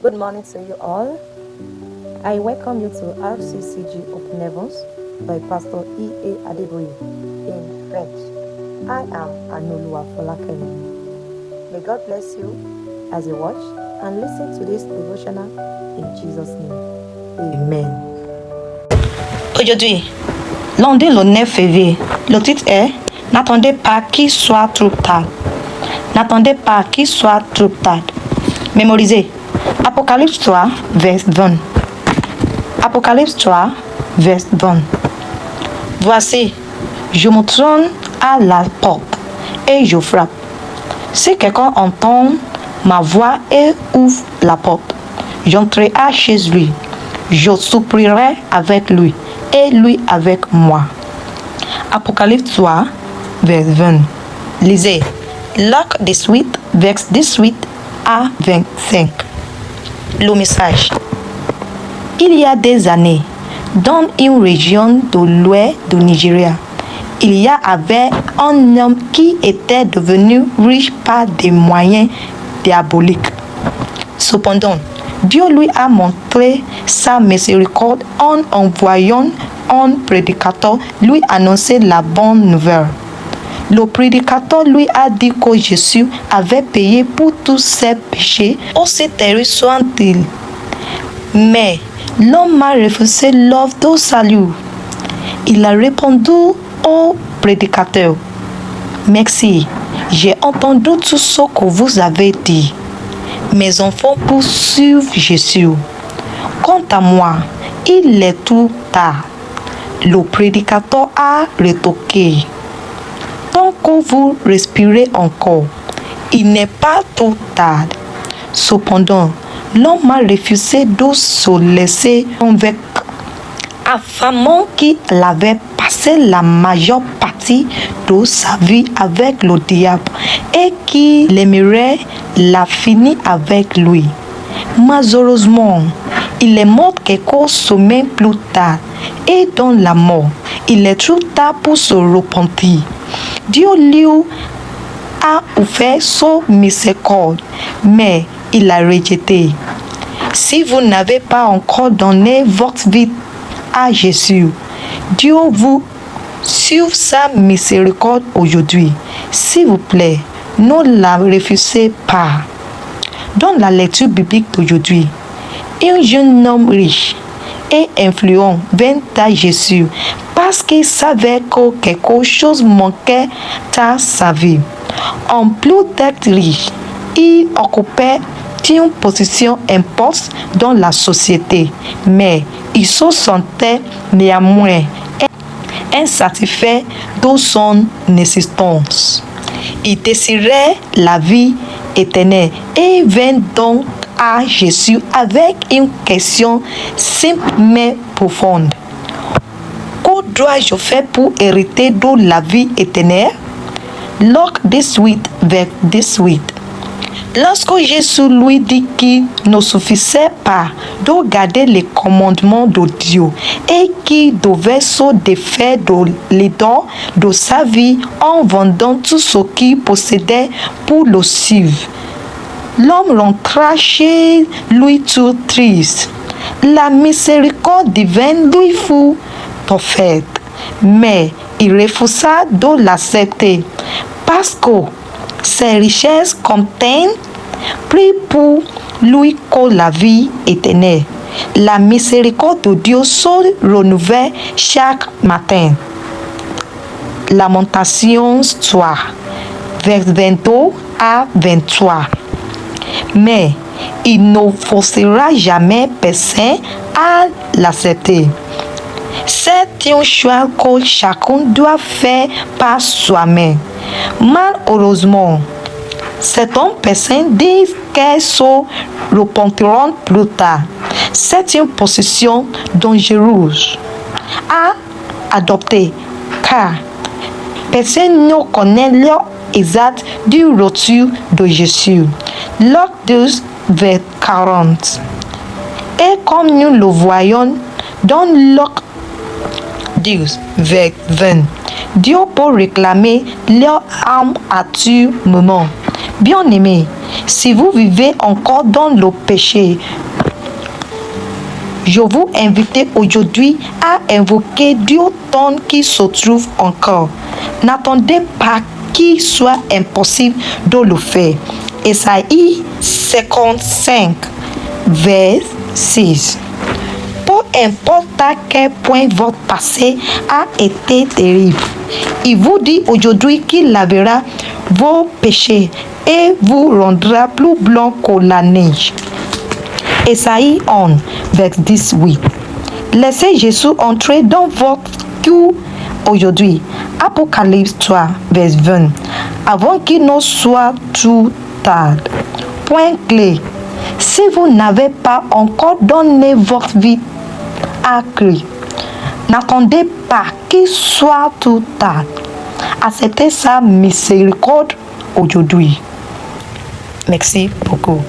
Good morning to you all. I welcome you to RCCG Open Heavens by Pastor E.A. Adeboye in French. I am Anoluwa Folakemi. May God bless you as you watch and listen to this devotional in Jesus' name. Amen. Aujourd'hui, lundi le 9 février, le titre est « N'attendez pas qu'il soit trop tard ». N'attendez pas qu'il soit trop tard. Mémorisez. Apocalypse 3, verset 20. Apocalypse 3, verset 20. Voici, je me trône à la porte et je frappe. Si quelqu'un entend ma voix et ouvre la porte, j'entrerai chez lui. Je souperai avec lui et lui avec moi. Apocalypse 3, verset 20. Lisez. Luc 18, verset 18 à 25. Le message. Il y a des années, dans une région de l'ouest du Nigeria, il y avait un homme qui était devenu riche par des moyens diaboliques. Cependant, Dieu lui a montré sa miséricorde en envoyant un prédicateur lui annoncer la bonne nouvelle. Le prédicateur lui a dit que Jésus avait payé pour tous ses péchés, aussi terribles soient-ils. Mais l'homme a refusé l'offre de salut. Il a répondu au prédicateur: Merci, j'ai entendu tout ce que vous avez dit. Mes enfants poursuivent Jésus. Quant à moi, il est tout tard. Le prédicateur a rétorqué: Tant que vous respirez encore, il n'est pas trop tard. Cependant, l'homme a refusé de se laisser convaincre, affirmant qu'il avait passé la majeure partie de sa vie avec le diable et qu'il aimerait la finir avec lui. Malheureusement, il est mort quelques semaines plus tard et dans la mort, il est trop tard pour se repentir. Dieu lui a offert son miséricorde, mais il l'a rejeté. Si vous n'avez pas encore donné votre vie à Jésus, Dieu vous sur sa miséricorde aujourd'hui. S'il vous plaît, ne la refusez pas. Dans la lecture biblique d'aujourd'hui, un jeune homme riche et influent vint à Jésus parce qu'il savait que quelque chose manquait à sa vie. En plus d'être riche, il occupait une position importante dans la société, mais il se sentait néanmoins insatisfait de son existence. Il désirait la vie éternelle et vint donc à Jésus avec une question simple mais profonde. Que dois-je faire pour hériter de la vie éternelle? Luc 18, verset 18. Lorsque Jésus lui dit qu'il ne suffisait pas de garder les commandements de Dieu et qu'il devait se défaire de l'idole de sa vie en vendant tout ce qu'il possédait pour le suivre, l'homme rentra chez lui tout triste. La miséricorde divine lui fut offerte, mais il refusa de l'accepter parce que ses richesses contiennent plus pour lui que la vie éternelle. La miséricorde de Dieu se renouvelle chaque matin. Lamentations 3, verset 22 à 23. Mais il ne forcera jamais personne à l'accepter. C'est un choix que chacun doit faire par soi-même. Malheureusement, certaines personnes disent qu'elles se repentiront plus tard. C'est une position dangereuse à adopter car personne ne connaît l'heure exacte du retour de Jésus. Luc 12, verset 40. Et comme nous le voyons dans Luc 12, verset 20, Dieu peut réclamer leur âme à tout moment. Bien-aimés, si vous vivez encore dans le péché, je vous invite aujourd'hui à invoquer Dieu tant qu'il se trouve encore. N'attendez pas qu'il soit impossible de le faire. Ésaïe 55, vers 6. Peu importe à quel point votre passé a été terrible, il vous dit aujourd'hui qu'il lavera vos péchés et vous rendra plus blanc que la neige. Ésaïe 11, vers 18. Laissez Jésus entrer dans votre cœur aujourd'hui. Apocalypse 3, vers 20. Avant qu'il ne soit trop tard. Point clé. Si vous n'avez pas encore donné votre vie à Christ, n'attendez pas qu'il soit trop tard. Acceptez sa miséricorde aujourd'hui. Merci beaucoup.